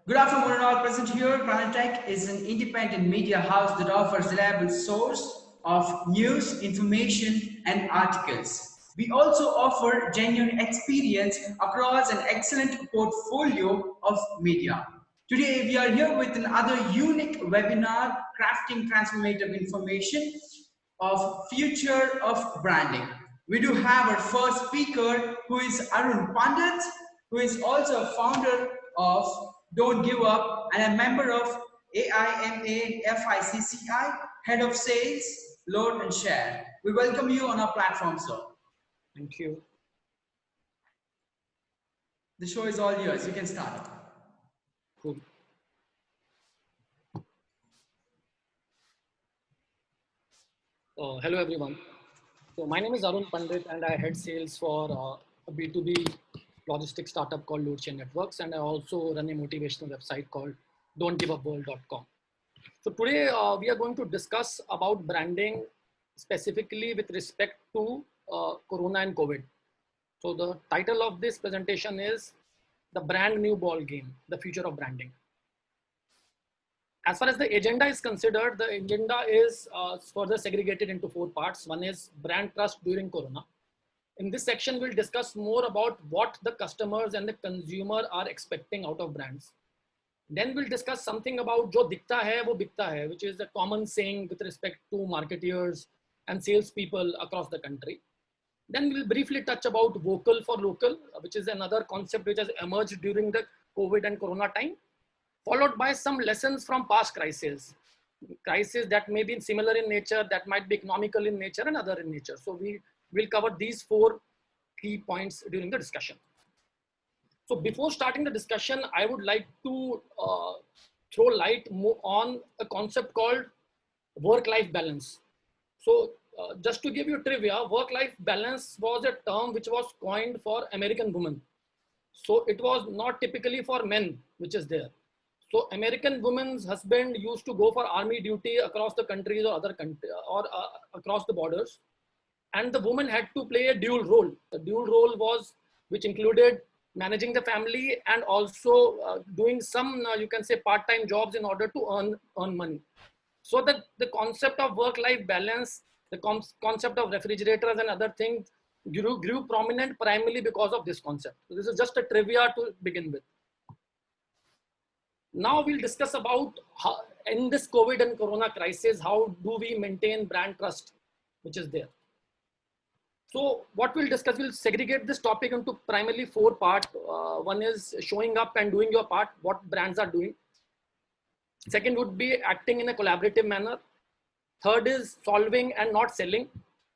Good afternoon, all present here. Planetech is an independent media house that offers reliable source of news, information, and articles. We also offer genuine experience across an excellent portfolio of media. Today, we are here with another unique webinar, Crafting Transformative Information of Future of Branding. We do have our first speaker, who is Arun Pandit, who is also a founder of Don't Give Up and a member of AIMA FICCI, Head of Sales, Load and Share. We welcome you on our platform, sir. Thank you. The show is all yours. You can start. Cool. Hello, everyone. So my name is Arun Pandit, and I head sales for a B2B logistics startup called Loadshare Networks, and I also run a motivational website called don'tgiveupworld.com. So today we are going to discuss about branding specifically with respect to Corona and COVID. So the title of this presentation is The Brand New Ball Game, the Future of Branding. As far as the agenda is considered, the agenda is further segregated into 4 parts. One is brand trust during Corona. In this section, we'll discuss more about what the customers and the consumer are expecting out of brands. Then we'll discuss something about jo dikhta hai, wo bikta hai, which is a common saying with respect to marketeers and salespeople across the country. Then we'll briefly touch about vocal for local, which is another concept which has emerged during the COVID and Corona time, followed by some lessons from past crises that may be similar in nature, that might be economical in nature and other in nature. So we will cover these 4 key points during the discussion. So before starting the discussion, I would like to throw light on a concept called work-life balance. So just to give you trivia, work-life balance was a term which was coined for American women. So it was not typically for men, which is there. So American women's husband used to go for army duty across the countries or other country or across the borders, and the woman had to play a dual role. The dual role was which included managing the family and also doing some you can say part-time jobs in order to earn money. So that the concept of work-life balance, the concept of refrigerators and other things grew prominent primarily because of this concept. So this is just a trivia to begin with. Now we'll discuss about how, in this COVID and Corona crisis, how do we maintain brand trust, which is there. So what we'll discuss, we'll segregate this topic into primarily 4 parts. One is showing up and doing your part, what brands are doing. Second would be acting in a collaborative manner. Third is solving and not selling.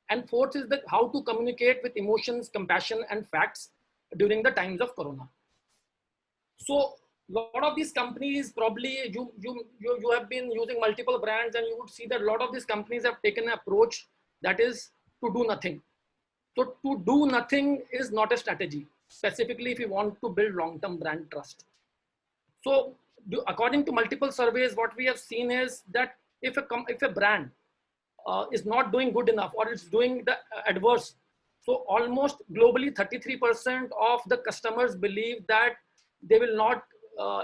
And fourth is how to communicate with emotions, compassion, and facts during the times of Corona. So a lot of these companies, probably you have been using multiple brands, and you would see that a lot of these companies have taken an approach that is to do nothing. So to do nothing is not a strategy, specifically if you want to build long-term brand trust. So according to multiple surveys, what we have seen is that if a brand is not doing good enough or it's doing the adverse, so almost globally 33% of the customers believe that they will not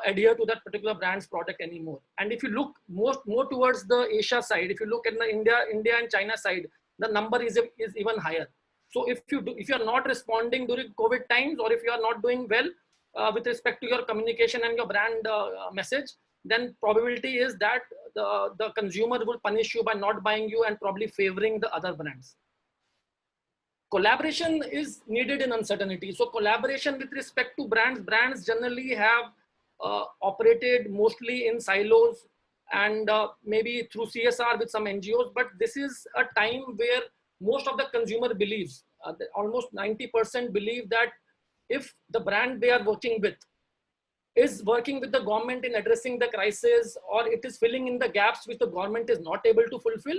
adhere to that particular brand's product anymore. And if you look more towards the Asia side, if you look at the India and China side, the number is even higher. So if you are not responding during COVID times, or if you are not doing well with respect to your communication and your brand message, then probability is that the consumer will punish you by not buying you and probably favoring the other brands. Collaboration is needed in uncertainty. So collaboration with respect to brands generally have operated mostly in silos and maybe through CSR with some NGOs, but this is a time where most of the consumer believes, almost 90% believe that if the brand they are working with is working with the government in addressing the crisis, or it is filling in the gaps which the government is not able to fulfill,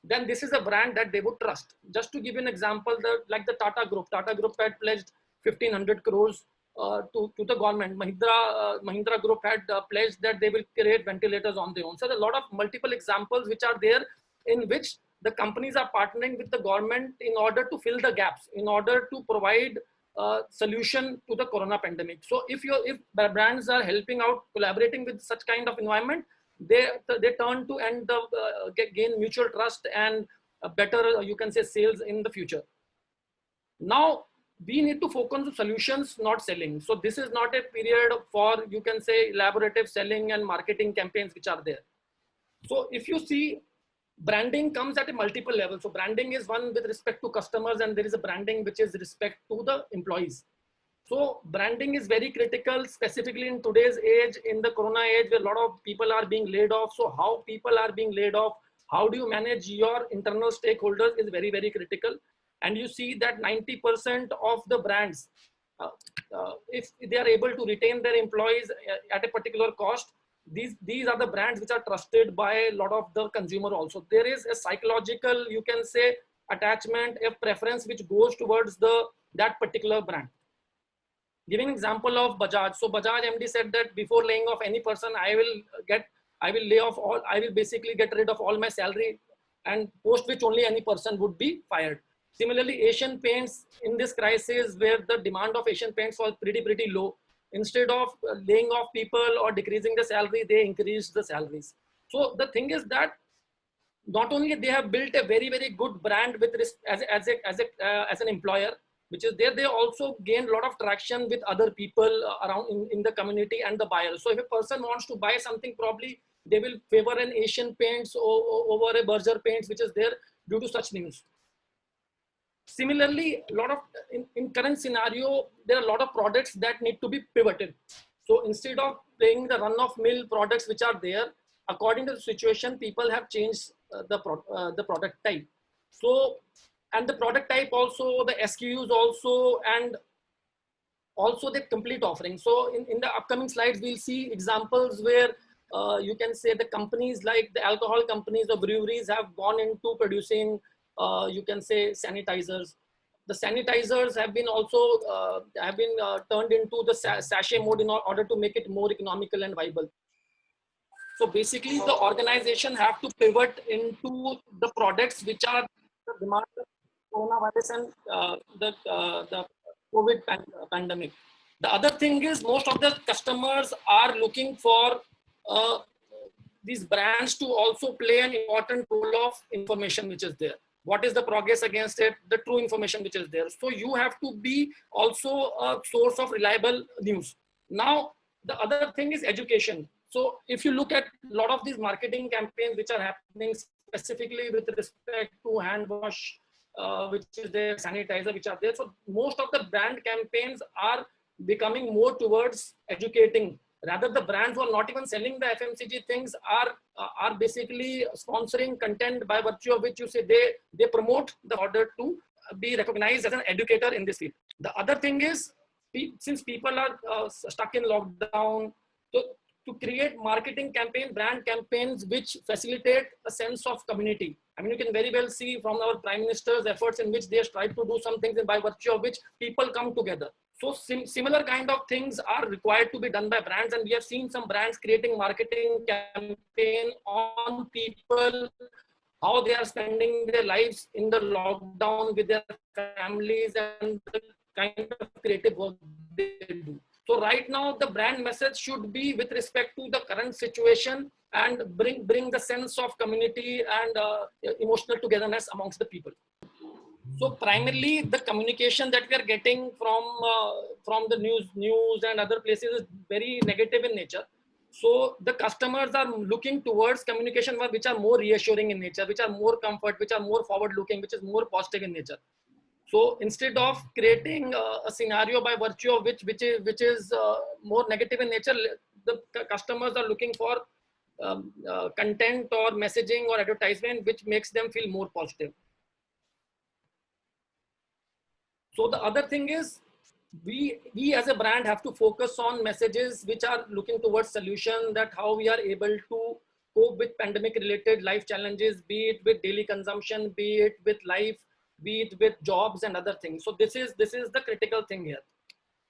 then this is a brand that they would trust. Just to give you an example, like the Tata Group had pledged 1,500 crores to the government. Mahindra Group had pledged that they will create ventilators on their own. So there are a lot of multiple examples which are there in which the companies are partnering with the government in order to fill the gaps, in order to provide solution to the corona pandemic. So if brands are helping out, collaborating with such kind of environment, they turn to and gain mutual trust and better, you can say, sales in the future. Now we need to focus on the solutions, not selling. So this is not a period for, you can say, elaborative selling and marketing campaigns which are there. So if you see, branding comes at a multiple level. So branding is one with respect to customers, and there is a branding which is respect to the employees. So branding is very critical, specifically in today's age, in the corona age, where a lot of people are being laid off. So how people are being laid off, how do you manage your internal stakeholders is very, very critical. And you see that 90% of the brands, if they are able to retain their employees at a particular cost, these are the brands which are trusted by a lot of the consumer also. There is a psychological, you can say, attachment, a preference which goes towards that particular brand. Giving an example of Bajaj. So Bajaj MD said that before laying off any person, I will basically get rid of all my salary, and post which only any person would be fired. Similarly, Asian Paints, in this crisis where the demand of Asian Paints was pretty low, instead of laying off people or decreasing the salary, they increased the salaries. So the thing is that not only they have built a very, very good brand with as an employer, which is there, they also gained a lot of traction with other people around in the community and the buyers. So if a person wants to buy something, probably they will favor an Asian Paints over a Berger Paints, which is there due to such news. Similarly, a lot of in current scenario, there are a lot of products that need to be pivoted. So instead of playing the run-of-mill products which are there, according to the situation, people have changed the product type. So, and the product type also, the SKUs also, and also the complete offering. So in the upcoming slides, we'll see examples where you can say the companies like the alcohol companies or breweries have gone into producing, you can say, sanitizers. The sanitizers have been also turned into the sachet mode in order to make it more economical and viable. So basically, the organization have to pivot into the products which are the demand of coronavirus and the COVID pandemic. The other thing is, most of the customers are looking for these brands to also play an important role of information which is there. What is the progress against it, the true information which is there. So you have to be also a source of reliable news. Now, the other thing is education. So if you look at a lot of these marketing campaigns which are happening specifically with respect to hand wash, which is the sanitizer, which are there. So most of the brand campaigns are becoming more towards educating. Rather, the brands who are not even selling the FMCG things are basically sponsoring content by virtue of which you say they promote the order to be recognized as an educator in this field. The other thing is, since people are stuck in lockdown, so to create marketing campaign, brand campaigns which facilitate a sense of community. I mean, you can very well see from our Prime Minister's efforts in which they have tried to do some things and by virtue of which people come together. So similar kind of things are required to be done by brands, and we have seen some brands creating marketing campaign on people, how they are spending their lives in the lockdown with their families and the kind of creative work they do. So right now, the brand message should be with respect to the current situation and bring the sense of community and emotional togetherness amongst the people. So primarily, the communication that we are getting from the news and other places is very negative in nature. So the customers are looking towards communication which are more reassuring in nature, which are more comfort, which are more forward-looking, which is more positive in nature. So instead of creating a scenario by virtue of which is more negative in nature, the customers are looking for content or messaging or advertisement which makes them feel more positive. So the other thing is, we as a brand have to focus on messages which are looking towards solution, that how we are able to cope with pandemic related life challenges, be it with daily consumption, be it with life, be it with jobs and other things. So this is the critical thing here.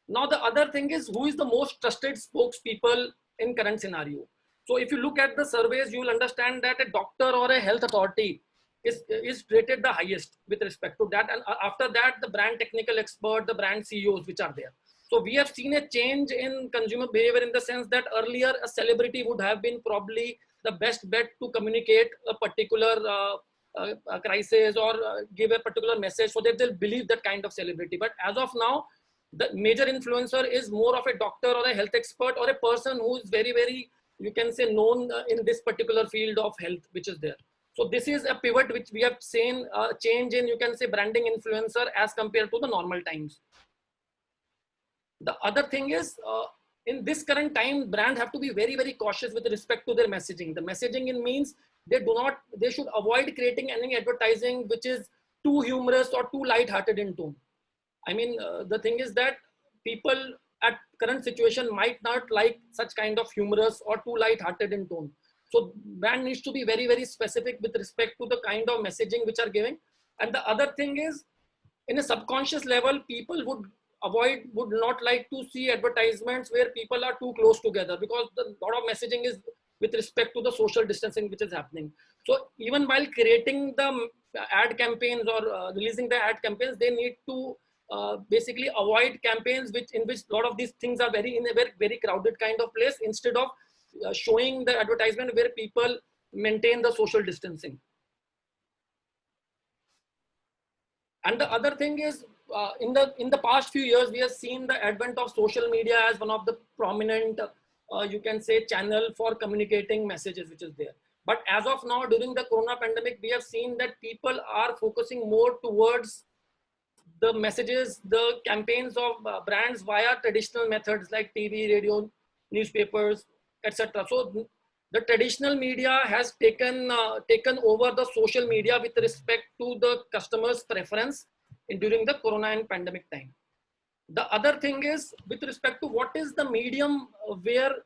Now the other thing is, who is the most trusted spokespeople in current scenario? So if you look at the surveys, you will understand that a doctor or a health authority is rated the highest with respect to that. And after that, the brand technical expert, the brand CEOs, which are there. So we have seen a change in consumer behavior in the sense that earlier a celebrity would have been probably the best bet to communicate a particular crisis or give a particular message so that they'll believe that kind of celebrity. But as of now, the major influencer is more of a doctor or a health expert or a person who is very, very, you can say, known in this particular field of health, which is there. So this is a pivot which we have seen change in, you can say, branding influencer as compared to the normal times. The other thing is, in this current time, brand have to be very, very cautious with respect to their messaging. The messaging in means they should avoid creating any advertising which is too humorous or too light-hearted in tone. I mean, the thing is that people at current situation might not like such kind of humorous or too light-hearted in tone. So brand needs to be very, very specific with respect to the kind of messaging which are giving. And the other thing is, in a subconscious level, people would not like to see advertisements where people are too close together, because the lot of messaging is with respect to the social distancing which is happening. So even while creating the ad campaigns or releasing the ad campaigns, they need to basically avoid campaigns in which a lot of these things are in a very, very crowded kind of place, instead of showing the advertisement where people maintain the social distancing. And the other thing is, in the past few years, we have seen the advent of social media as one of the prominent, you can say, channel for communicating messages, which is there. But as of now, during the corona pandemic, we have seen that people are focusing more towards the messages, the campaigns of brands via traditional methods like TV, radio, newspapers, etc. So the traditional media has taken over the social media with respect to the customer's preference during the corona and pandemic time. The other thing is with respect to what is the medium where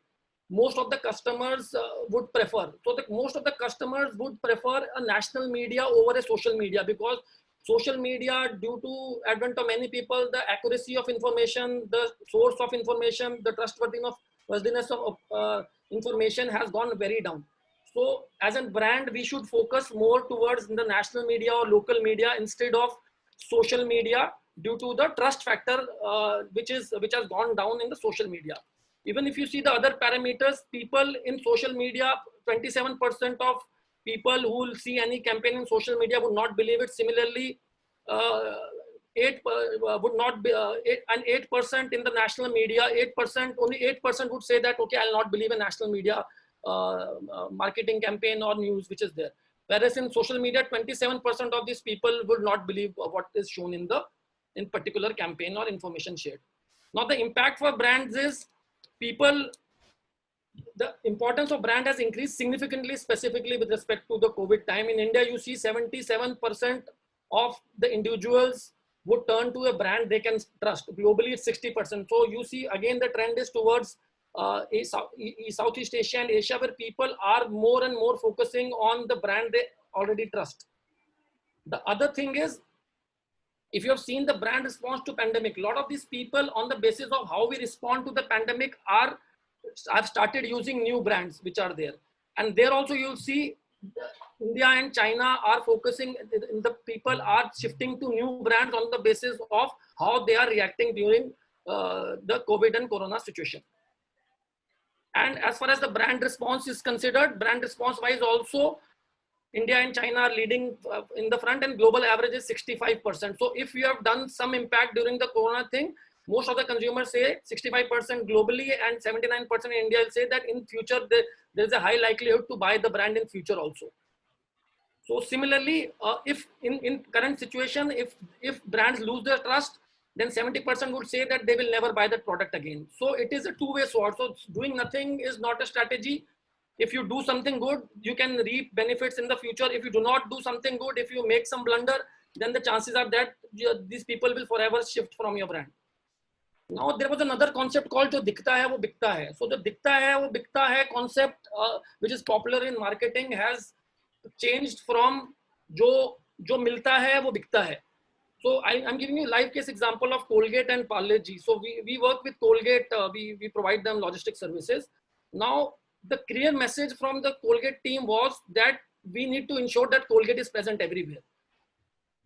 most of the customers would prefer. So most of the customers would prefer a national media over a social media, because social media, due to advent of many people, the accuracy of information, the source of information, the trustworthiness of information has gone very down. So as a brand, we should focus more towards the national media or local media instead of social media, due to the trust factor which has gone down in the social media. Even if you see the other parameters, people in social media, 27% of people who will see any campaign in social media would not believe it. Similarly, 8% in the national media, only 8% would say that, okay, I'll not believe a national media marketing campaign or news which is there. Whereas in social media, 27% of these people would not believe what is shown in particular campaign or information shared. Now the impact for brands is, the importance of brand has increased significantly, specifically with respect to the COVID time. In India, you see 77% of the individuals would turn to a brand they can trust. Globally, it's 60%. So you see, again, the trend is towards Southeast Asia and Asia, where people are more and more focusing on the brand they already trust. The other thing is, if you have seen the brand response to pandemic, a lot of these people, on the basis of how we respond to the pandemic, have started using new brands which are there. And there also you'll see India and China are focusing, the people are shifting to new brands on the basis of how they are reacting during the COVID and corona situation. And as far as the brand response is considered, brand response wise also, India and China are leading in the front, and global average is 65%. So if you have done some impact during the corona thing, most of the consumers say 65% globally and 79% in India will say that in future there is a high likelihood to buy the brand in future also. So similarly, if in current situation, if brands lose their trust, then 70% would say that they will never buy that product again. So it is a two-way sword. So doing nothing is not a strategy. If you do something good, you can reap benefits in the future. If you do not do something good, if you make some blunder, then the chances are that these people will forever shift from your brand. Now there was another concept called जो दिखता है वो बिकता है. So the दिखता है वो बिकता है concept, which is popular in marketing, has changed from जो मिलता है वो बिकता है. So I'm giving you a live case example of Colgate and Parle-G. So we work with Colgate, we provide them logistic services. Now the clear message from the Colgate team was that we need to ensure that Colgate is present everywhere.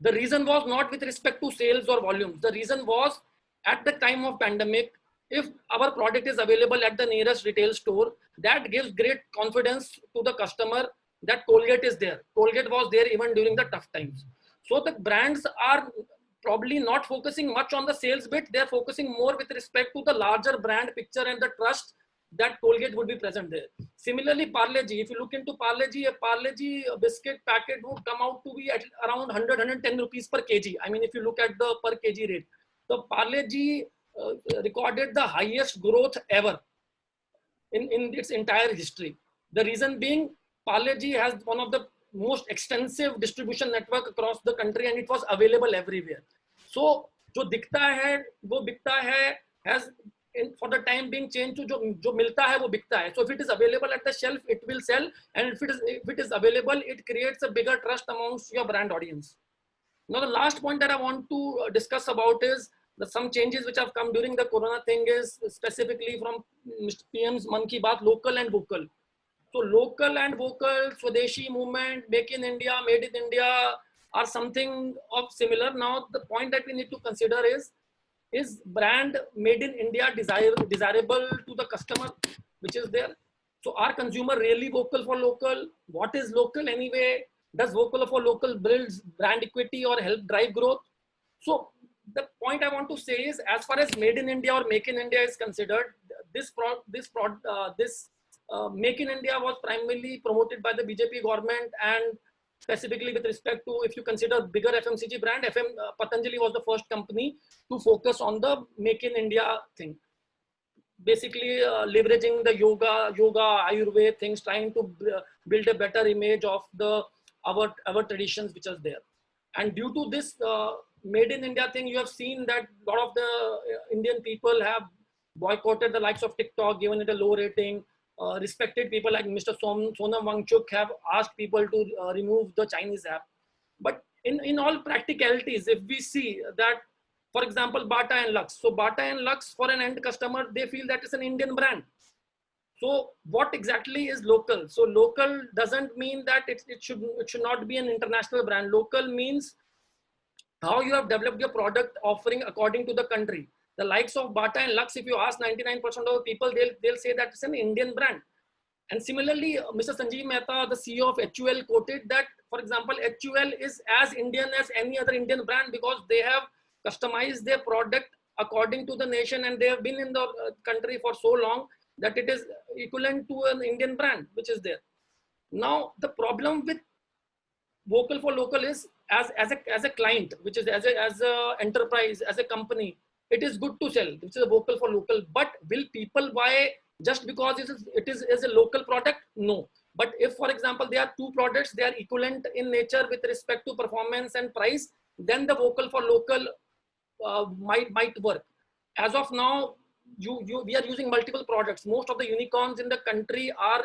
The reason was not with respect to sales or volumes. The reason was at the time of pandemic, if our product is available at the nearest retail store, that gives great confidence to the customer that Colgate is there. Colgate was there even during the tough times. So the brands are probably not focusing much on the sales bit. They're focusing more with respect to the larger brand picture and the trust that Colgate would be present there. Similarly, Parle-G, if you look into Parle-G, a Parle-G biscuit packet would come out to be at around 110 rupees per kg. I mean, if you look at the per kg rate. So Parle-G recorded the highest growth ever in its entire history. The reason being, Parle-G has one of the most extensive distribution network across the country and it was available everywhere. So, जो दिखता है वो बिकता है has for the time being changed to जो मिलता है वो बिकता है. So if it is available at the shelf, it will sell, and if it is available, it creates a bigger trust amongst your brand audience. Now the last point that I want to discuss about is some changes which have come during the Corona thing is specifically from Mr. PM's Man Ki Baat, local and vocal. So local and vocal, Swadeshi movement, Make in India, Made in India are something of similar. Now the point that we need to consider is brand Made in India desirable to the customer, which is there. So are consumer really vocal for local? What is local anyway? Does vocal for local builds brand equity or help drive growth? So the point I want to say is, as far as Made in India or Make in India is considered, this Make in India was primarily promoted by the BJP government, and specifically with respect to, if you consider bigger FMCG brand, Patanjali was the first company to focus on the Make in India thing. Basically leveraging the yoga, Ayurveda things, trying to build a better image of our traditions which are there. And due to this Made in India thing, you have seen that a lot of the Indian people have boycotted the likes of TikTok, given it a low rating. Respected people like Mr. Sonam Wangchuk have asked people to remove the Chinese app. But in all practicalities, if we see that, for example, Bata and Lux. So Bata and Lux, for an end customer, they feel that it's an Indian brand. So what exactly is local? So local doesn't mean that it should not be an international brand. Local means how you have developed your product offering according to the country. The likes of Bata and Lux, if you ask 99% of the people, they'll say that it's an Indian brand. And similarly, Mr. Sanjeev Mehta, the CEO of HUL, quoted that, for example, HUL is as Indian as any other Indian brand because they have customized their product according to the nation, and they have been in the country for so long that it is equivalent to an Indian brand, which is there. Now, the problem with vocal for local is, as a client, which is as a enterprise, as a company, it is good to sell, which is a vocal for local. But will people buy just because it is a local product? No. But if, for example, there are two products, they are equivalent in nature with respect to performance and price, then the vocal for local might work. As of now, we are using multiple products. Most of the unicorns in the country have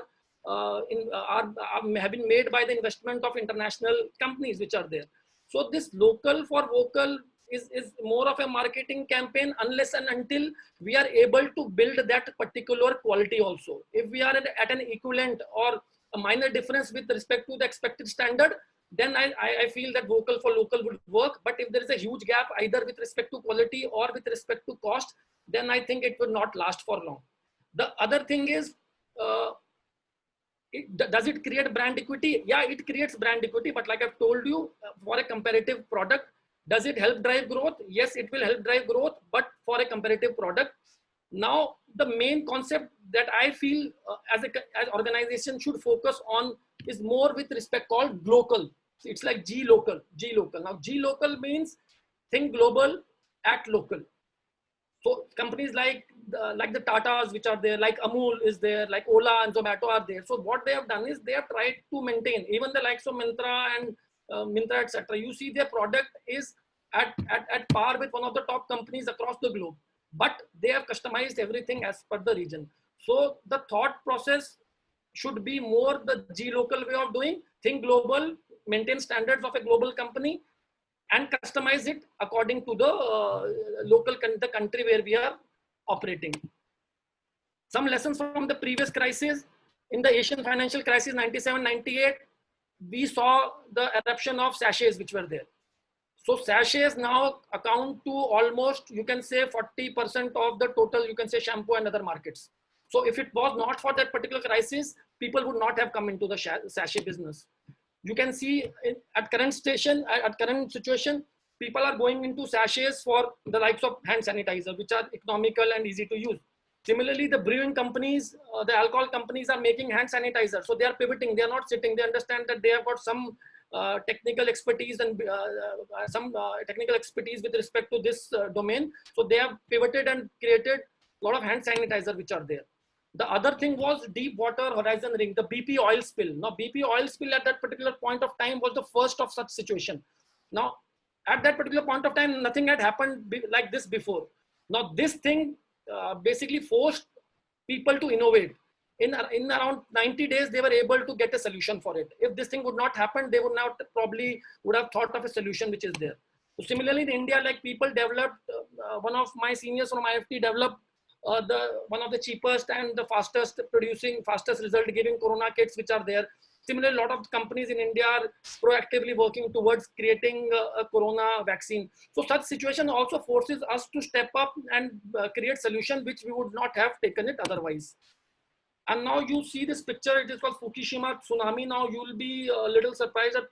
been made by the investment of international companies which are there. So this local for vocal is more of a marketing campaign unless and until we are able to build that particular quality also. If we are at an equivalent or a minor difference with respect to the expected standard, then I feel that vocal for local would work. But if there is a huge gap either with respect to quality or with respect to cost, then I think it will not last for long. The other thing is, does it create brand equity? Yeah, it creates brand equity. But like I've told you, for a comparative product, does it help drive growth? Yes, it will help drive growth, but for a comparative product. Now, the main concept that I feel as organization should focus on is more with respect called global. It's like G local. Now, G local means think global, act local. So companies like the Tatas, which are there, like Amul is there, like Ola and Zomato are there. So what they have done is they have tried to maintain even the likes of Myntra and Myntra, etc. You see their product is at par with one of the top companies across the globe, but they have customized everything as per the region. So the thought process should be more the G local way of doing, think global, maintain standards of a global company, and customize it according to the the country where we are operating. Some lessons from the previous crisis. In the Asian financial crisis 97-98, we saw the eruption of sachets which were there. So sachets now account to almost, you can say 40% of the total, you can say shampoo and other markets. So if it was not for that particular crisis, people would not have come into the sachet business. You can see at current situation, people are going into sachets for the likes of hand sanitizer, which are economical and easy to use. Similarly, the brewing companies, the alcohol companies are making hand sanitizer. So they are pivoting, they are not sitting, they understand that they have got some technical expertise and technical expertise with respect to this domain. So they have pivoted and created a lot of hand sanitizer which are there. The other thing was Deepwater Horizon ring, the BP oil spill. Now BP oil spill at that particular point of time was the first of such situation. Now at that particular point of time, nothing had happened like this before. Now this thing basically forced people to innovate. In around 90 days, they were able to get a solution for it. If this thing would not happen, they would not probably would have thought of a solution which is there. So similarly, in India, like people developed, one of my seniors from IFT developed one of the cheapest and the fastest result giving corona kits which are there. Similarly, a lot of companies in India are proactively working towards creating a corona vaccine. So such situation also forces us to step up and create solution which we would not have taken it otherwise. And now you see this picture, it is called Fukushima tsunami. Now you will be a little surprised at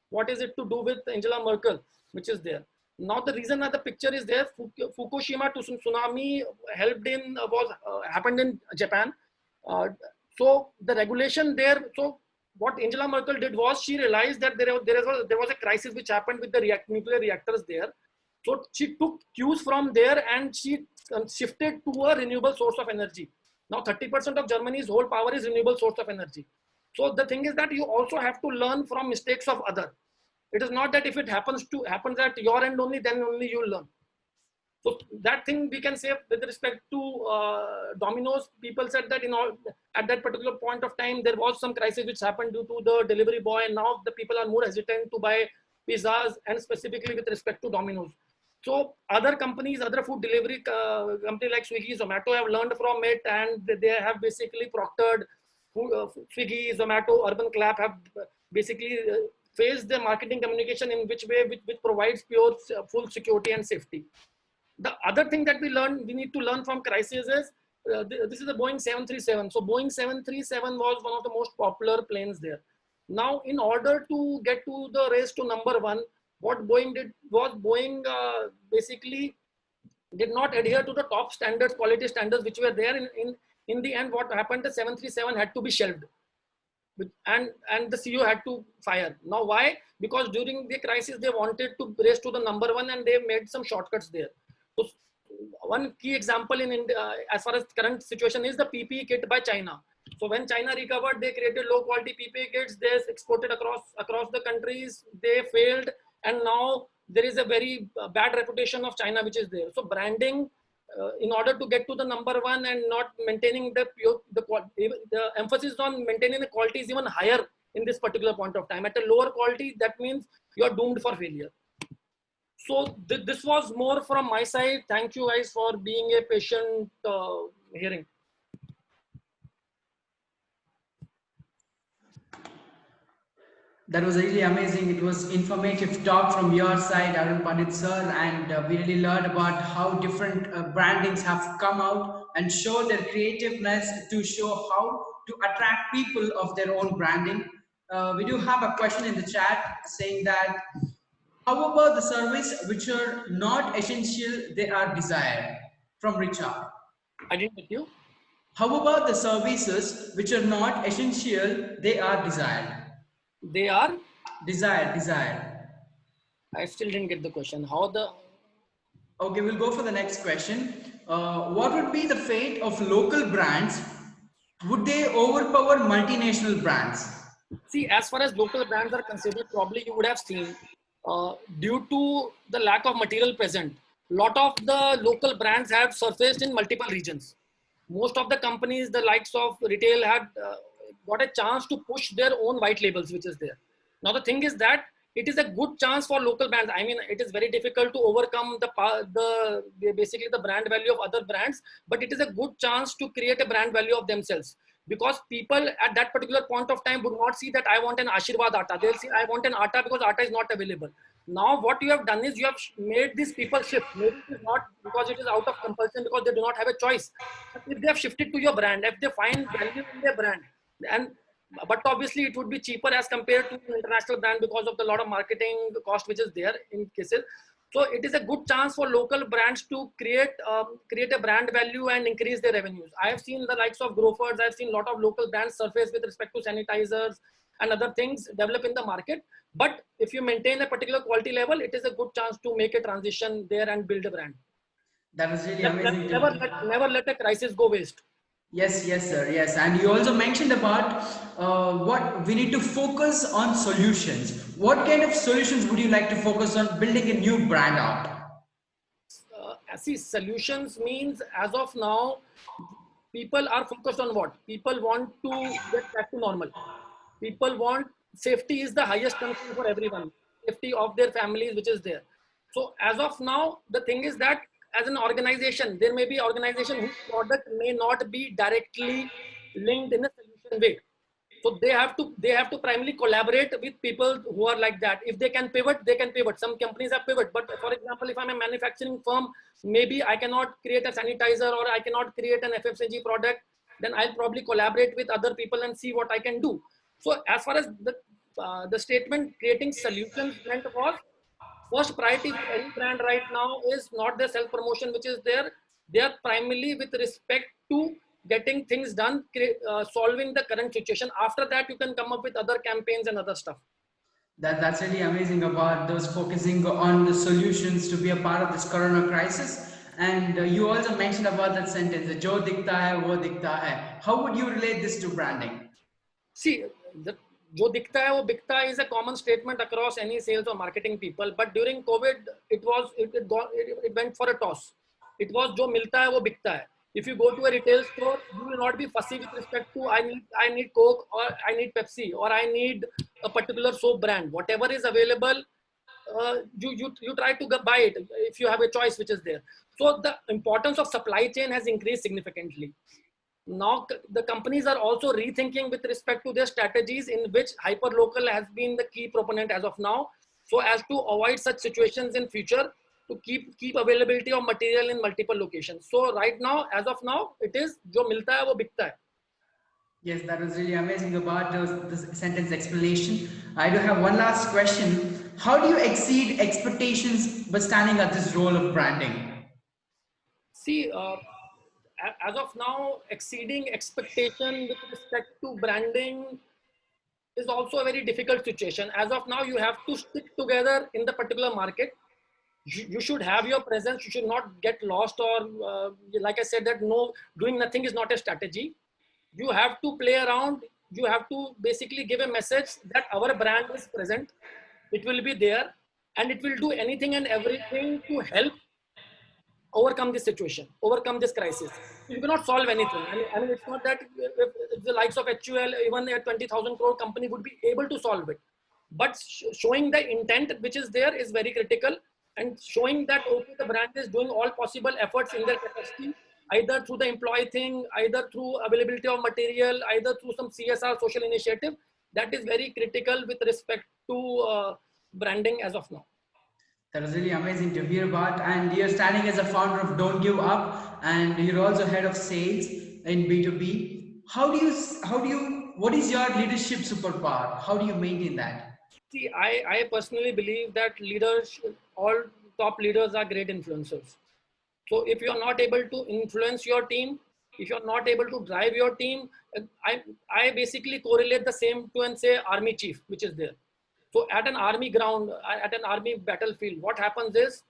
what is it to do with Angela Merkel, which is there. Now the reason that the picture is there, Fukushima tsunami happened in Japan. So the regulation there, so what Angela Merkel did was she realized that there was a crisis which happened with the nuclear reactors there. So she took cues from there and she shifted to a renewable source of energy. Now 30% of Germany's whole power is renewable source of energy. So the thing is that you also have to learn from mistakes of other. It is not that if it happens at your end only, then only you learn. So that thing we can say with respect to Domino's, people said that at that particular point of time, there was some crisis which happened due to the delivery boy. And now the people are more hesitant to buy pizzas, and specifically with respect to Domino's. So other companies, other food delivery company like Swiggy, Zomato have learned from it, and they have basically proctored. Swiggy, Zomato, Urban Clap have basically faced the marketing communication in which way, which provides pure full security and safety. The other thing that we need to learn from crisis is, this is a Boeing 737. So Boeing 737 was one of the most popular planes there. Now, in order to get to the race to number one, what Boeing did was Boeing basically did not adhere to the top standards, quality standards, which were there. In the end, what happened, the 737 had to be shelved. And the CEO had to fire. Now, why? Because during the crisis, they wanted to race to the number one and they made some shortcuts there. So one key example in India, as far as current situation is the PPE kit by China. So when China recovered, they created low quality PPE kits. They exported across the countries. They failed. And now there is a very bad reputation of China, which is there. So branding, in order to get to the number one and not maintaining the emphasis on maintaining the quality is even higher in this particular point of time. At a lower quality, that means you are doomed for failure. So this was more from my side. Thank you guys for being a patient hearing. That was really amazing. It was informative talk from your side, Arun Pandit sir, and we really learned about how different brandings have come out and show their creativeness to show how to attract people of their own branding. We do have a question in the chat saying that, how about the service which are not essential, they are desired? From Richard. I didn't get you. How about the services which are not essential, they are desired? They are? Desired. I still didn't get the question. How the... Okay, we'll go for the next question. What would be the fate of local brands? Would they overpower multinational brands? See, as far as local brands are considered, probably you would have seen, due to the lack of material present, a lot of the local brands have surfaced in multiple regions. Most of the companies, the likes of retail, had got a chance to push their own white labels, which is there. Now, the thing is that it is a good chance for local brands. I mean, it is very difficult to overcome basically the brand value of other brands, but it is a good chance to create a brand value of themselves. because people at that particular point of time would not see that I want an Ashirwad atta. They'll see I want an atta because atta is not available. Now what you have done is you have made these people shift. Maybe it is not because it is out of compulsion, because they do not have a choice. But if they have shifted to your brand, if they find value in their brand, and but obviously it would be cheaper as compared to an international brand because of the lot of marketing cost which is there in cases. So it is a good chance for local brands to create a brand value and increase their revenues. I have seen the likes of Grofers. I've seen a lot of local brands surface with respect to sanitizers and other things develop in the market. But if you maintain a particular quality level, it is a good chance to make a transition there and build a brand. That was really amazing to Never let a crisis go waste. Yes, yes, sir. Yes, and you also mentioned about what we need to focus on solutions. What kind of solutions would you like to focus on building a new brand out? See, solutions means as of now, people are focused on what? People want to get back to normal. People want safety is the highest concern for everyone. Safety of their families, which is there. So as of now, the thing is that as an organization, there may be organization whose product may not be directly linked in a solution way. So they have to primarily collaborate with people who are like that. If they can pivot, they can pivot. Some companies are pivot, but for example, if I'm a manufacturing firm, maybe I cannot create a sanitizer or I cannot create an FMCG product. Then I'll probably collaborate with other people and see what I can do. So as far as the statement creating solutions meant was, first priority for any brand right now is not the self promotion which is there. They are primarily with respect to getting things done, solving the current situation. After that, you can come up with other campaigns and other stuff. That's really amazing about those focusing on the solutions to be a part of this corona crisis. And you also mentioned about that sentence, "Jo dikhta hai, wo dikhta hai." How would you relate this to branding? See, the जो दिखता है वो बिकता is a common statement across any sales or marketing people. But during COVID, it went for a toss. It was जो मिलता है वो बिकता है. If you go to a retail store, you will not be fussy with respect to I need Coke or I need Pepsi or I need a particular soap brand. Whatever is available, you try to buy it if you have a choice which is there. So the importance of supply chain has increased significantly. Now the companies are also rethinking with respect to their strategies, in which hyperlocal has been the key proponent as of now, so as to avoid such situations in future, to keep availability of material in multiple locations. So right now, as of now, it is jo milta hai wo bikta hai. Yes, that was really amazing about this sentence explanation. I do have one last question. How do you exceed expectations by standing at this role of branding? See, as of now, exceeding expectation with respect to branding is also a very difficult situation. As of now, you have to stick together in the particular market. You should have your presence. You should not get lost, or like I said, that no, doing nothing is not a strategy. You have to play around. You have to basically give a message that our brand is present. It will be there, and it will do anything and everything to help overcome this situation, overcome this crisis. You cannot solve anything. I mean, it's not that if the likes of HUL, even a 20,000 crore company would be able to solve it. But showing the intent which is there is very critical, and showing that, okay, the brand is doing all possible efforts in their capacity, either through the employee thing, either through availability of material, either through some CSR social initiative. That is very critical with respect to branding as of now. That was really amazing to hear about. And you're standing as a founder of Don't Give Up, and you're also head of sales in B2B. What is your leadership superpower? How do you maintain that? See, I personally believe that all top leaders are great influencers. So if you're not able to influence your team, if you're not able to drive your team, I basically correlate the same to and say army chief, which is there. So at an army ground, at an army battlefield, what happens is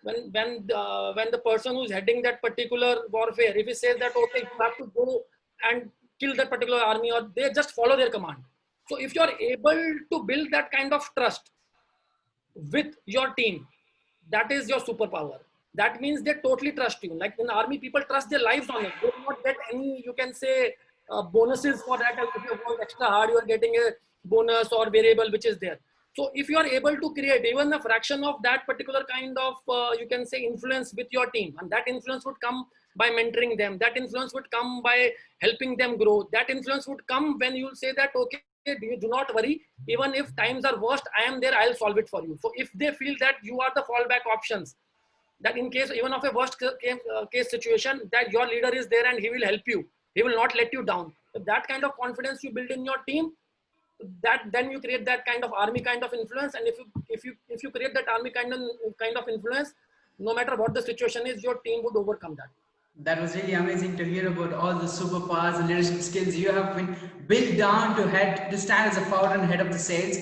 when the person who's heading that particular warfare, if he says that, okay, you have to go and kill that particular army, or they just follow their command. So if you're able to build that kind of trust with your team, that is your superpower. That means they totally trust you. Like in army, people trust their lives on it. They do not get any, you can say, bonuses for that. If you work extra hard, you are getting a bonus or variable which is there. So if you are able to create even a fraction of that particular kind of, you can say, influence with your team, and that influence would come by mentoring them, that influence would come by helping them grow, that influence would come when you say that, okay, you do not worry, even if times are worst, I am there, I'll solve it for you. So if they feel that you are the fallback options, that in case even of a worst case situation, that your leader is there and he will help you, he will not let you down. So that kind of confidence you build in your team, that then you create that kind of army kind of influence. And if you create that army kind of influence, no matter what the situation is, your team would overcome that. That was really amazing to hear about all the superpowers and leadership skills you have been built down to stand as a founder and head of the sales.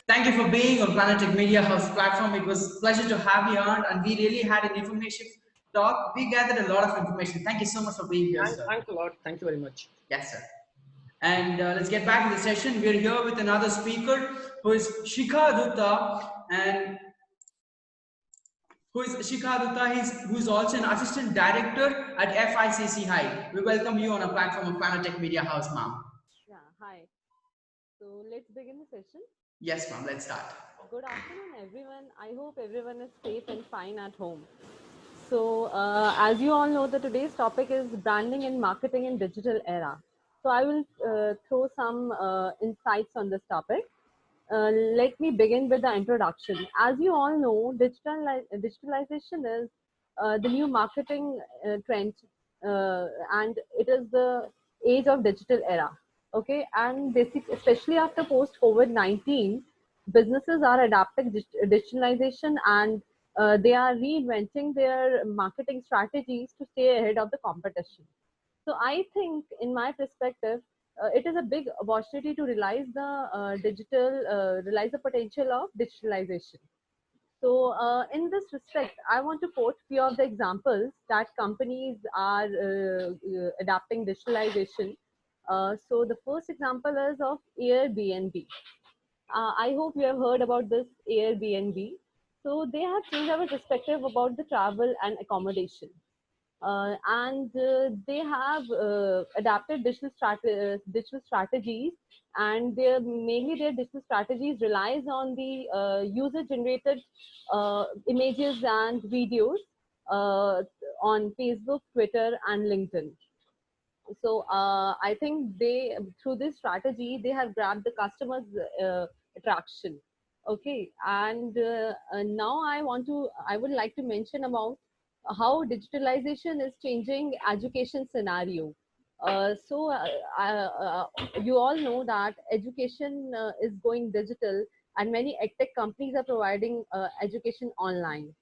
Thank you for being on Planetech Media House platform. It was a pleasure to have you on, and we really had an information talk. We gathered a lot of information. Thank you so much for being here, sir. Thanks a lot. Thank you very much. Yes, sir. And let's get back to the session. We're here with another speaker who is Shikha Dutta, and who is also an assistant director at FICC High. We welcome you on a platform of Planetech Media House, ma'am. Yeah, hi. So let's begin the session. Yes, ma'am, let's start. Good afternoon, everyone. I hope everyone is safe and fine at home. So, as you all know, today's topic is branding and marketing in digital era. So, I will throw some insights on this topic. Let me begin with the introduction. As you all know, digitalization is the new marketing trend, and it is the age of digital era. Okay, and especially after post COVID-19, businesses are adapting digitalization, and they are reinventing their marketing strategies to stay ahead of the competition. So I think, in my perspective, it is a big opportunity to realize the potential of digitalization. So in this respect, I want to quote few of the examples that companies are adapting digitalization. So the first example is of Airbnb. I hope you have heard about this Airbnb. So they have changed our perspective about the travel and accommodation. And they have adapted digital strategies, and mainly their digital strategies relies on the user generated images and videos uh, on Facebook, Twitter, and LinkedIn. So I think they, through this strategy, they have grabbed the customers attraction. Okay, and now I would like to mention about how digitalization is changing education scenario. So you all know that education is going digital, and many edtech companies are providing education online.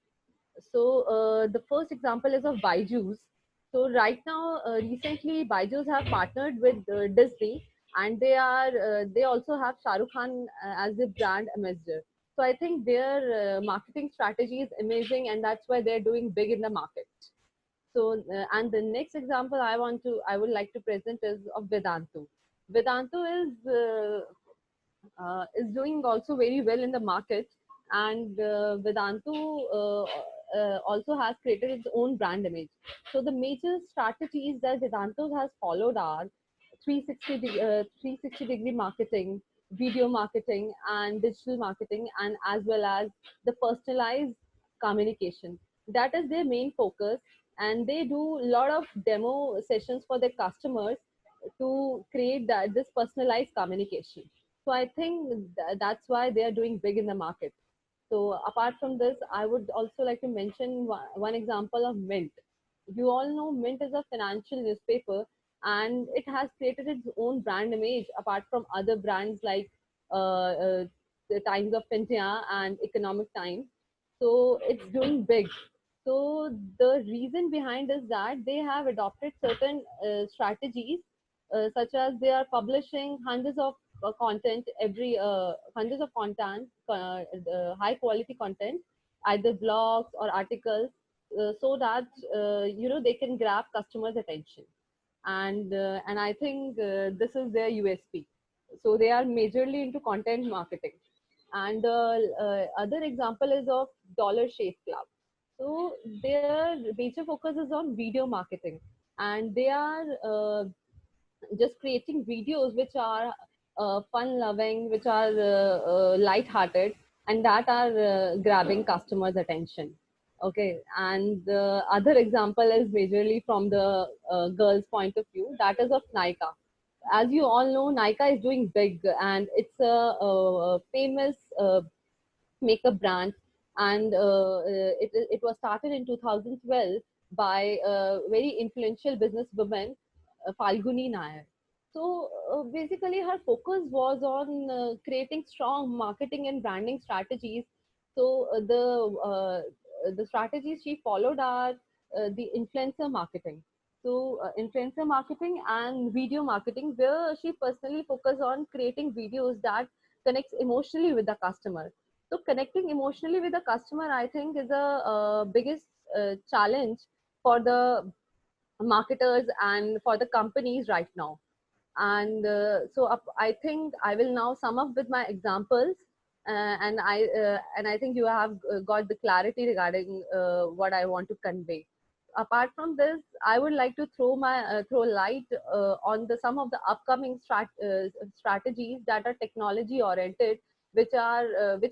So the first example is of Byju's. So right now, recently, Byju's have partnered with Disney, and they also have Shah Rukh Khan as the brand ambassador. So I think their marketing strategy is amazing, and that's why they're doing big in the market. So and the next example I would like to present is of Vedantu. Vedantu is doing also very well in the market, and Vedantu also has created its own brand image. So the major strategies that Vedantu has followed are 360 degree marketing, video marketing, and digital marketing, and as well as the personalized communication. That is their main focus, and they do a lot of demo sessions for their customers to create this personalized communication. So I think that's why they are doing big in the market. So apart from this, I would also like to mention one example of Mint. You all know Mint is a financial newspaper, and it has created its own brand image apart from other brands like the Times of India and Economic Times. So it's doing big. So the reason behind is that they have adopted certain strategies, such as they are publishing hundreds of content, high quality content, either blogs or articles, so that they can grab customers' attention. And I think this is their USP. So they are majorly into content marketing. And the other example is of Dollar Shave Club. So their major focus is on video marketing, and they are just creating videos which are fun-loving, which are light-hearted, and that are grabbing customers' attention. Okay, and the other example is majorly from the girls' point of view. That is of Nykaa. As you all know, Nykaa is doing big, and it's a famous makeup brand, and it was started in 2012 by a very influential businesswoman, Falguni Nair. So basically, her focus was on creating strong marketing and branding strategies. So the strategies she followed are the influencer marketing. So influencer marketing and video marketing, where she personally focused on creating videos that connects emotionally with the customer. So connecting emotionally with the customer, I think, is a biggest challenge for the marketers and for the companies right now. And I think I will now sum up with my examples, and I think you have got the clarity regarding what I want to convey. Apart from this, I would like to throw light on the some of the upcoming strategies that are technology oriented, which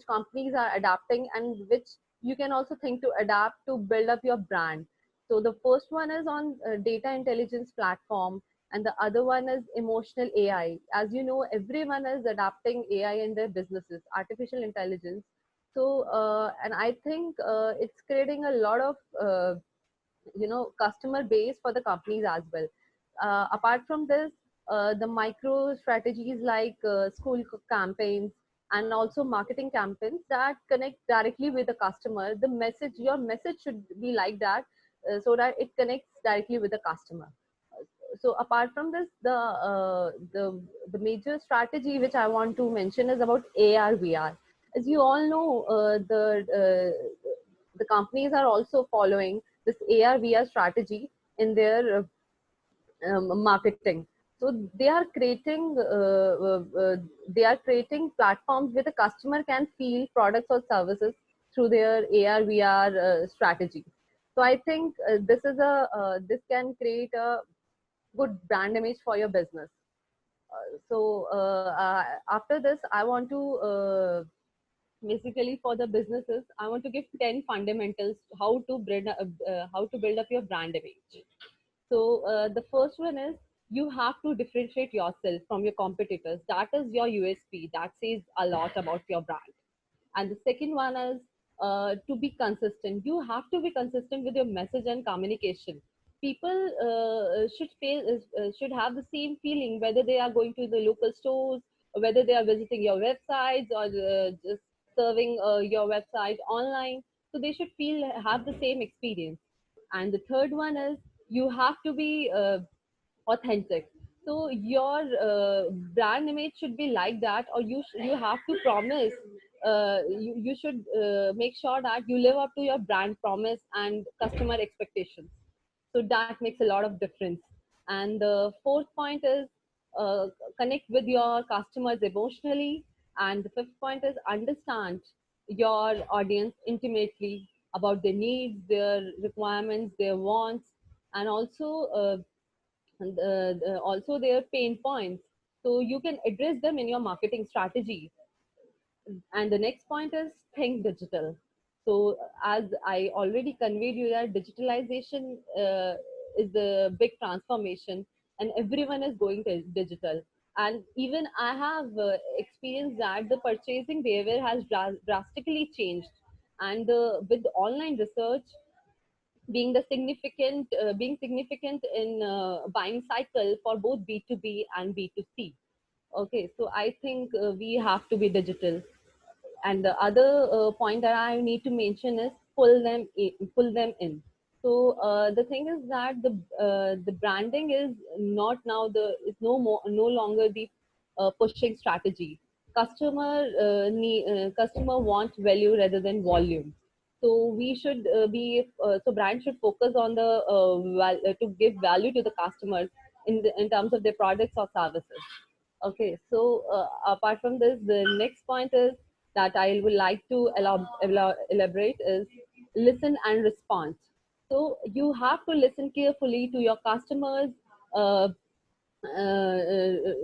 companies are adapting, and which you can also think to adapt to build up your brand. So the first one is on data intelligence platform, and the other one is emotional AI. As you know, everyone is adapting AI in their businesses, artificial intelligence. So and I think it's creating a lot of customer base for the companies as well. Apart from this, the micro strategies like school campaigns and also marketing campaigns that connect directly with the customer. Your message should be like that, so that it connects directly with the customer. So apart from this, the major strategy which I want to mention is about AR VR. As you all know, the companies are also following this AR VR strategy in their marketing. So they are creating platforms where the customer can feel products or services through their AR VR strategy. So I think this can create a good brand image for your business. After this, I want to basically, for the businesses, I want to give 10 fundamentals how to build up your brand image. So the first one is, you have to differentiate yourself from your competitors. That is your USP. That says a lot about your brand. And the second one is to be consistent. You have to be consistent with your message and communication. People should have the same feeling whether they are going to the local stores, or whether they are visiting your websites, or just serving your website online. So they should have the same experience. And the third one is, you have to be authentic. So your brand image should be like that, or you have to promise. You should make sure that you live up to your brand promise and customer expectations. So that makes a lot of difference. And the fourth point is, uh, connect with your customers emotionally. And the fifth point is, understand your audience intimately about their needs, their requirements, their wants, and also their pain points, so you can address them in your marketing strategy. And the next point is, think digital. So as I already conveyed you, that digitalization is the big transformation, and everyone is going to digital. And even I have experienced that the purchasing behavior has drastically changed. And with online research being significant in buying cycle for both B2B and B2C. Okay, so I think we have to be digital. And the other point that I need to mention is, pull them in. So the thing is that the branding is not now the is no longer the pushing strategy. Customer wants value rather than volume. So we should so brand should focus on to give value to the customers in terms of their products or services. Okay, so apart from this, the next point is that I would like to elaborate is, listen and respond. So you have to listen carefully to your customers, uh,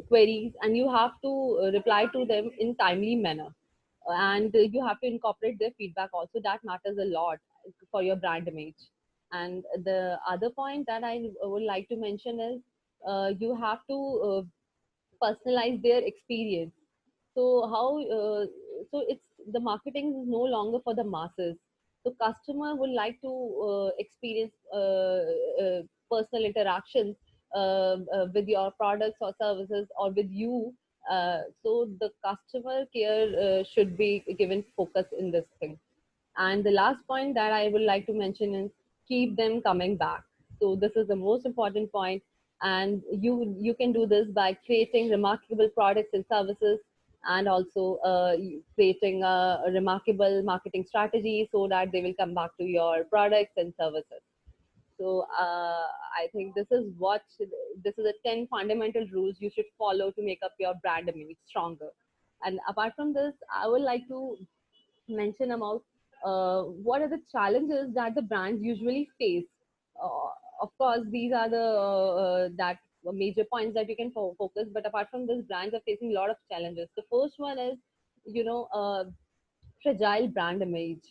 queries, and you have to reply to them in timely manner, and you have to incorporate their feedback also. That matters a lot for your brand image. And the other point that I would like to mention is you have to personalize their experience. So how so it's the marketing is no longer for the masses. So customer would like to experience personal interactions with your products or services or with you. So the customer care should be given focus in this thing. And the last point that I would like to mention is keep them coming back. So this is the most important point, and you can do this by creating remarkable products and services, and also creating a remarkable marketing strategy so that they will come back to your products and services. So I think this is the 10 fundamental rules you should follow to make up your brand image stronger. And apart from this, I would like to mention about what are the challenges that the brands usually face. Uh, of course, these are the that major points that you can focus. But apart from this, brands are facing a lot of challenges. The first one is, you know, fragile brand image.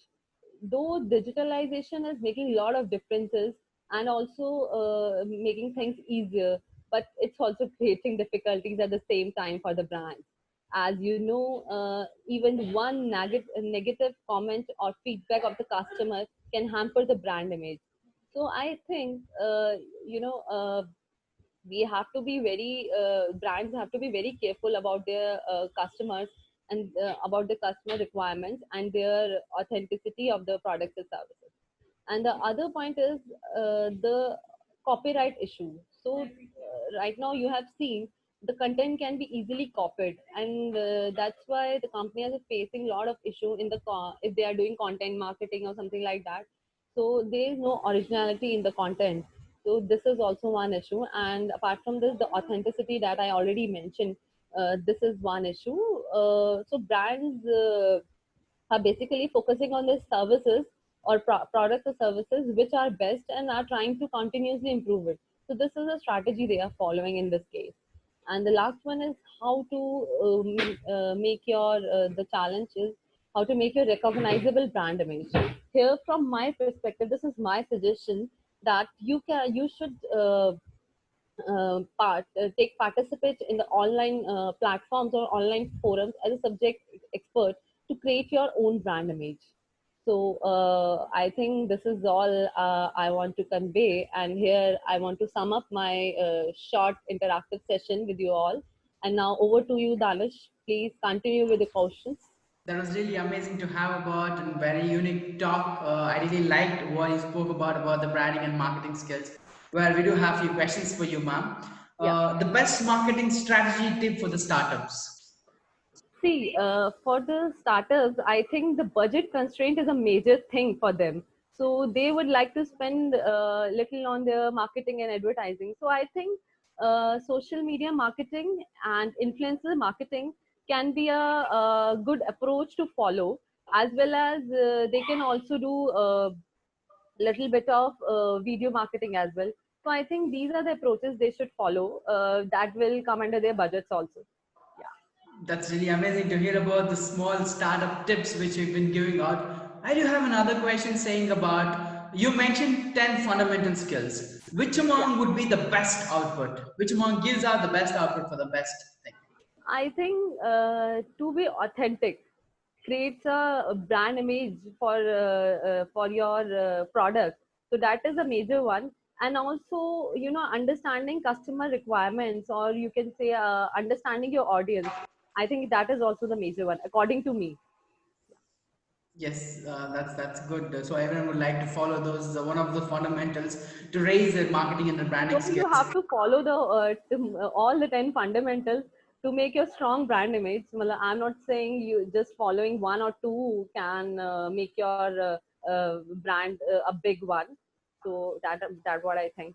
Though digitalization is making a lot of differences and also making things easier, but it's also creating difficulties at the same time for the brands. As you know, even one negative comment or feedback of the customer can hamper the brand image. So I think, we have to be very brands have to be very careful about their customers, and about the customer requirements and their authenticity of the products and services. And the other point is the copyright issue. So right now you have seen the content can be easily copied, and that's why the companies are facing a lot of issue in the if they are doing content marketing or something like that. So there is no originality in the content. So this is also one issue. And apart from this, the authenticity that I already mentioned, this is one issue. So brands are basically focusing on their services or products or services which are best, and are trying to continuously improve it. So this is a strategy they are following in this case. And the last one is how to make your the challenge is how to make your recognizable brand image. Here, from my perspective, this is my suggestion that you should take participate in the online platforms or online forums as a subject expert to create your own brand image. So I think this is all I want to convey, and here I want to sum up my short interactive session with you all. And now over to you, Danish. Please continue with the questions. That was really amazing to have about and very unique talk. I really liked what you spoke about the branding and marketing skills. Well, we do have a few questions for you, ma'am. Yeah. The best marketing strategy tip for the startups. See, for the startups, I think the budget constraint is a major thing for them. So they would like to spend little on their marketing and advertising. So I think social media marketing and influencer marketing can be a good approach to follow, as well as they can also do a little bit of video marketing as well. So I think these are the approaches they should follow that will come under their budgets also. Yeah. That's really amazing to hear about the small startup tips which you've been giving out. I do have another question saying about you mentioned 10 fundamental skills. Which Yeah. among would be the best output? Which among gives out the best output for the best thing? I think to be authentic creates a brand image for your product. So that is a major one. And also, you know, understanding customer requirements, or you can say understanding your audience. I think that is also the major one, according to me. Yes, that's good. So everyone would like to follow those. One of the fundamentals to raise their marketing and their branding So you skills. have to follow the all the 10 fundamentals to make your strong brand image. I'm not saying you just following one or two can make your brand a big one. So that what I think.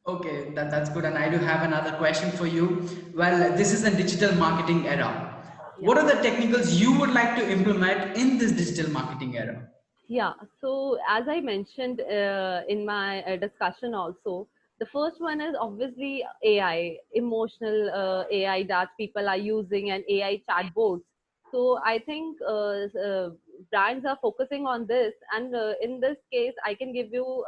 Okay, that's good. And I do have another question for you. Well, this is a digital marketing era. Yeah. What are the technicals you would like to implement in this digital marketing era? Yeah. So as I mentioned in my discussion also, The first one is obviously AI, emotional AI that people are using, and AI chatbots. So I think brands are focusing on this, and in this case, I can give you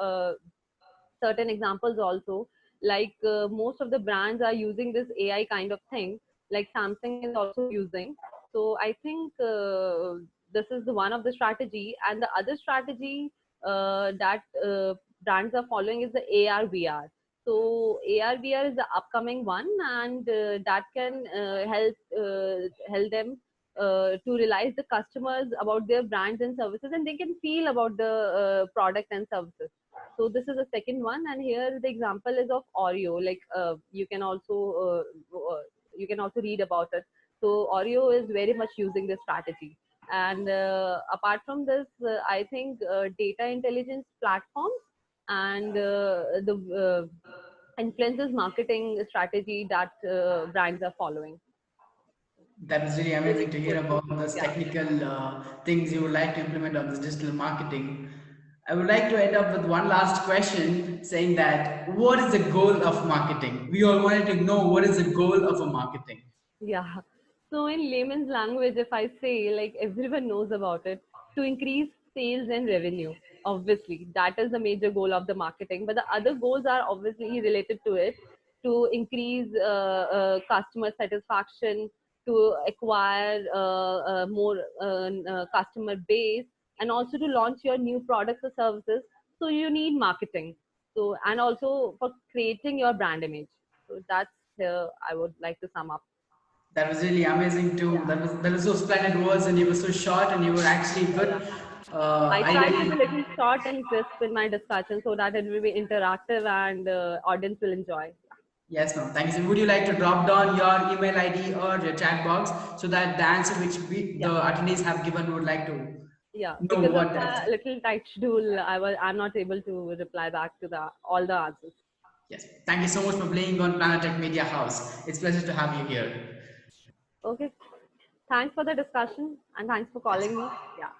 certain examples also. Like most of the brands are using this AI kind of thing. Like Samsung is also using. So I think this is the one of the strategy, and the other strategy that brands are following is the AR VR. So AR VR is the upcoming one, and that can help them to realize the customers about their brands and services, and they can feel about the product and services. So this is the second one, and here the example is of Oreo. Like you can also read about it. So Oreo is very much using this strategy. And apart from this, I think data intelligence platforms and the influencers marketing strategy that brands are following. That was really This amazing to hear would be, about those yeah. technical things you would like to implement on this digital marketing. I would like to end up with one last question saying that what is the goal of marketing? We all wanted to know what is the goal of a marketing. Yeah. So in layman's language, if I say, like, everyone knows about it, to increase sales and revenue. Obviously, that is the major goal of the marketing. But the other goals are obviously related to it, to increase customer satisfaction, to acquire more customer base, and also to launch your new products or services. So you need marketing. So, and also for creating your brand image. So that's I would like to sum up. That was really amazing too. Yeah. That was so splendid words, and you were so short, and you were actually good. I I try to be really a little short and crisp in my discussion so that it will be interactive and audience will enjoy. yes, ma'am. Thank you. So would you like to drop down your email ID or your chat box so that the answer which Yeah, the attendees have given would like to yeah. know Because of what the that. little tight schedule, I'm not able to reply back to the all the answers. Yes. Thank you so much for playing on Planetech Media House. It's a pleasure to have you here. Okay. Thanks for the discussion and thanks for Yes. calling me. Yeah.